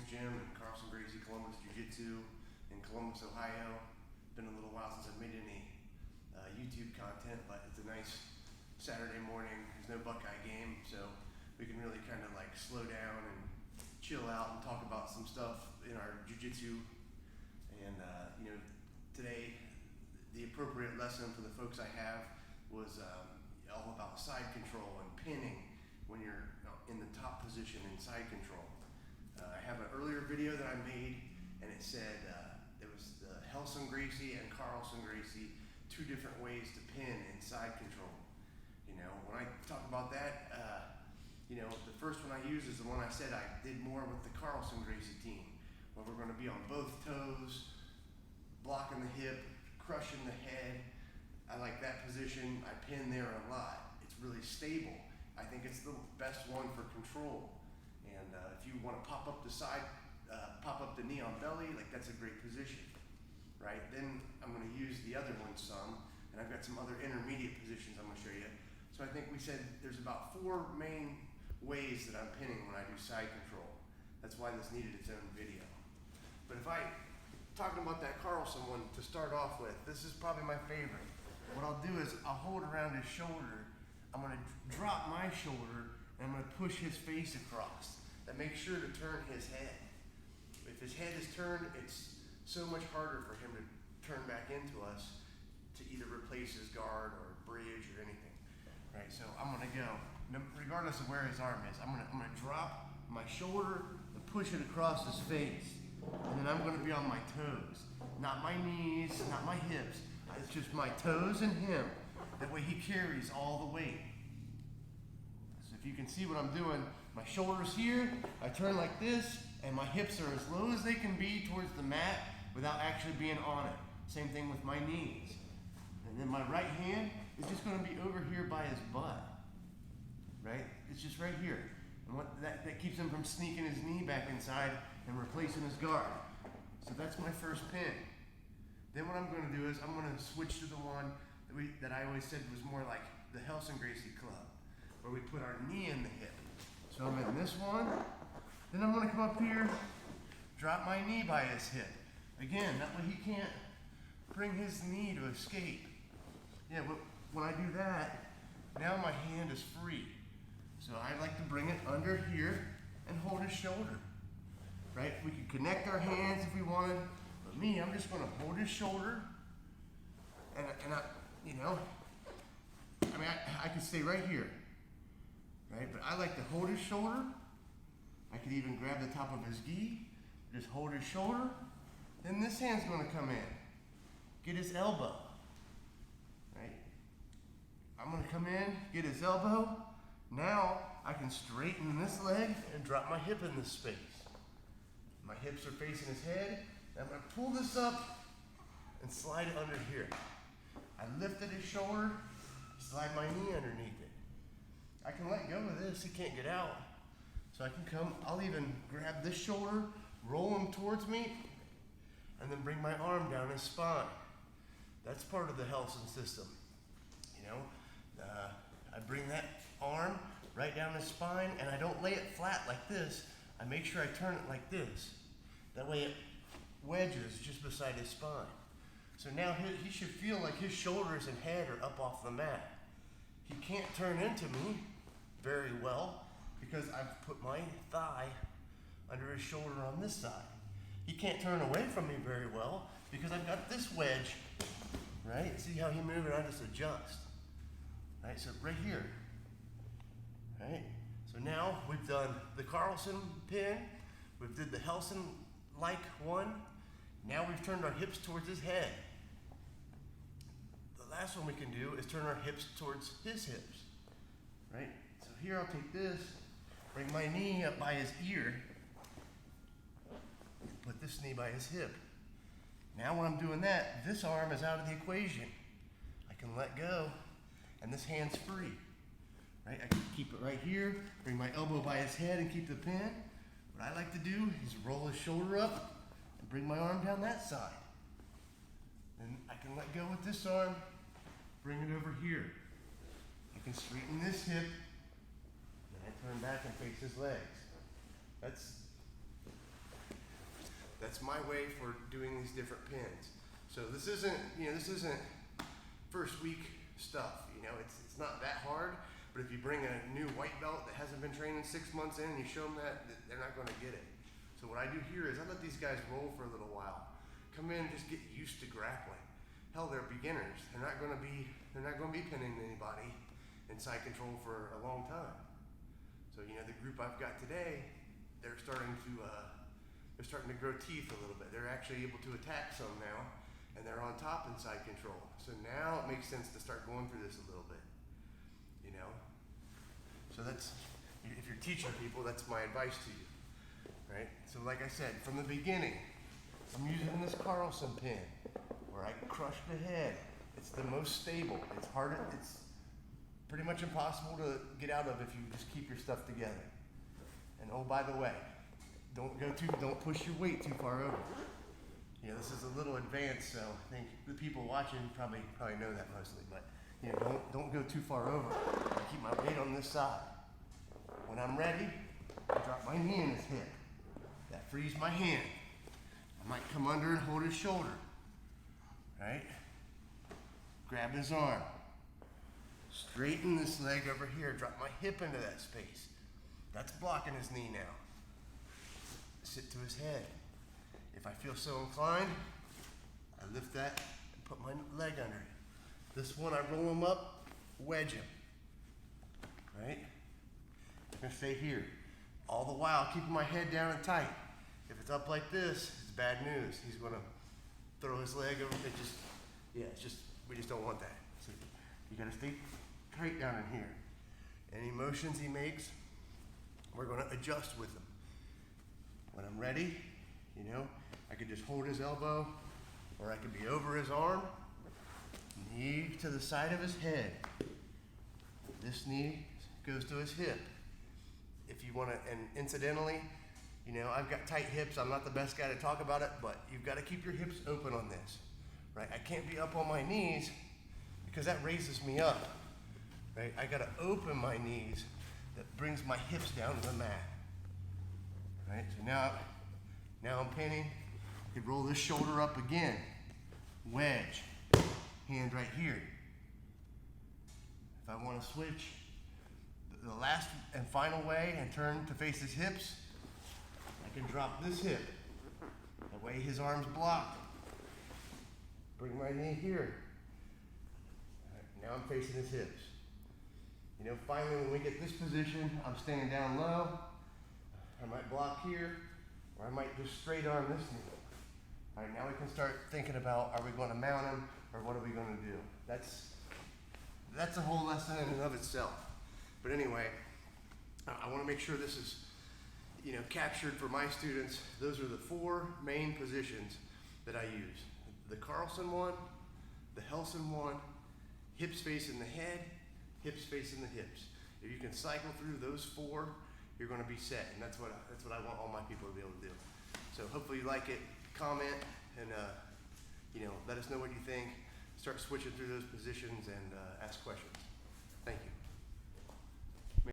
Gym and Carlson Gracie Columbus Jiu-Jitsu in Columbus, Ohio. Been a little while since I've made any YouTube content, but it's a nice Saturday morning. There's no Buckeye game, so we can really kind of like slow down and chill out and talk about some stuff in our jiu-jitsu. And today the appropriate lesson for the folks I have was all about side control and pinning when you're in the top position in side control. I have an earlier video that I made, and it said it was the Helson Gracie and Carlson Gracie, two different ways to pin in side control. When I talk about that, the first one I use is the one I said I did more with the Carlson Gracie team, where we're going to be on both toes, blocking the hip, crushing the head. I like that position. I pin there a lot. It's really stable. I think it's the best one for control. And if you want to pop up the side, pop up the knee on belly, like that's a great position, right? Then I'm going to use the other one some, and I've got some other intermediate positions I'm going to show you. So I think we said there's about 4 main ways that I'm pinning when I do side control. That's why this needed its own video. But if talking about that Carlson one to start off with, this is probably my favorite. What I'll do is I'll hold around his shoulder. I'm going to drop my shoulder, and I'm going to push his face across. That makes sure to turn his head. If his head is turned, it's so much harder for him to turn back into us to either replace his guard or bridge or anything. Right, so I'm going to go, regardless of where his arm is, I'm going to drop my shoulder and push it across his face. And then I'm going to be on my toes. Not my knees, not my hips. It's just my toes and him. That way he carries all the weight. So if you can see what I'm doing, my shoulder's here, I turn like this, and my hips are as low as they can be towards the mat without actually being on it. Same thing with my knees. And then my right hand is just going to be over here by his butt. Right? It's just right here. And that keeps him from sneaking his knee back inside and replacing his guard. So that's my first pin. Then what I'm going to do is I'm going to switch to the one that I always said was more like the Helson Gracie Club, where we put our knee in the hip. So I'm in this one. Then I'm going to come up here, drop my knee by his hip. Again, that way he can't bring his knee to escape. Yeah, but when I do that, now my hand is free. So I like to bring it under here and hold his shoulder. Right? We could connect our hands if we wanted, but me, I'm just going to hold his shoulder, and I can stay right here. Right? But I like to hold his shoulder. I could even grab the top of his gi, just hold his shoulder. Then this hand's going to come in, get his elbow. Right? I'm going to come in, get his elbow. Now I can straighten this leg and drop my hip in this space. My hips are facing his head. And I'm going to pull this up and slide it under here. I lifted his shoulder, slide my knee underneath it. I can let go of this, he can't get out. So I can come, I'll even grab this shoulder, roll him towards me, and then bring my arm down his spine. That's part of the Helson system. I bring that arm right down his spine, and I don't lay it flat like this. I make sure I turn it like this. That way it wedges just beside his spine. So now he should feel like his shoulders and head are up off the mat. He can't turn into me very well because I've put my thigh under his shoulder on this side. He can't turn away from me very well because I've got this wedge, right? See how he moves and I just adjust. Right, so right here, right? So now we've done the Carlson pin, we've did the Helson-like one. Now we've turned our hips towards his head. The last one we can do is turn our hips towards his hips, right? So here I'll take this, bring my knee up by his ear, and put this knee by his hip. Now when I'm doing that, this arm is out of the equation. I can let go, and this hand's free. Right? I can keep it right here, bring my elbow by his head and keep the pin. What I like to do is roll his shoulder up and bring my arm down that side. Then I can let go with this arm, bring it over here. I can straighten this hip, then I turn back and face his legs. That's That's my way for doing these different pins. So this isn't first week stuff. It's not that hard. But if you bring a new white belt that hasn't been training 6 months in and you show them that, they're not going to get it. So what I do here is I let these guys roll for a little while. Come in and just get used to grappling. Hell, they're beginners. They're not going to be pinning anybody in side control for a long time. So the group I've got today, they're starting to grow teeth a little bit. They're actually able to attack some now, and they're on top in side control. So now it makes sense to start going through this a little bit. So that's, if you're teaching people, that's my advice to you, right? So like I said, from the beginning, I'm using this Carlson pin where I crush the head. It's the most stable. It's pretty much impossible to get out of if you just keep your stuff together. And oh, by the way, don't push your weight too far over. This is a little advanced, so I think the people watching probably know that mostly, but don't go too far over. I keep my weight on this side. When I'm ready, I drop my knee in his hip. That frees my hand. I might come under and hold his shoulder, right? Grab his arm. Straighten this leg over here. Drop my hip into that space. That's blocking his knee now. Sit to his head. If I feel so inclined, I lift that and put my leg under it. This one, I roll him up, wedge him, right? I'm gonna stay here. All the while, keeping my head down and tight. If it's up like this, it's bad news. He's gonna throw his leg over. We just don't want that. So you gotta stay tight down in here. Any motions he makes, we're gonna adjust with him. When I'm ready, I could just hold his elbow, or I could be over his arm, knee to the side of his head. This knee goes to his hip. If you want to, and incidentally, I've got tight hips. I'm not the best guy to talk about it, but you've got to keep your hips open on this, right? I can't be up on my knees because that raises me up, right? I got to open my knees. That brings my hips down to the mat, right? So now I'm pinning. I could roll this shoulder up again. Wedge. Hand right here. If I want to switch the last and final way and turn to face his hips, I can drop this hip. That way his arm's blocked. Bring my knee here. All right, now I'm facing his hips. Finally when we get this position, I'm staying down low. I might block here, or I might just straight arm this knee. All right, now we can start thinking about, are we going to mount him, or what are we going to do? That's a whole lesson in and of itself. But anyway, I want to make sure this is, captured for my students. Those are the 4 main positions that I use. The Carlson one, the Helson one, hips facing the head, hips facing the hips. If you can cycle through those 4, you're going to be set, and that's what I want all my people to be able to do. So hopefully you like it. Comment and let us know what you think. Start switching through those positions and ask questions. Thank you.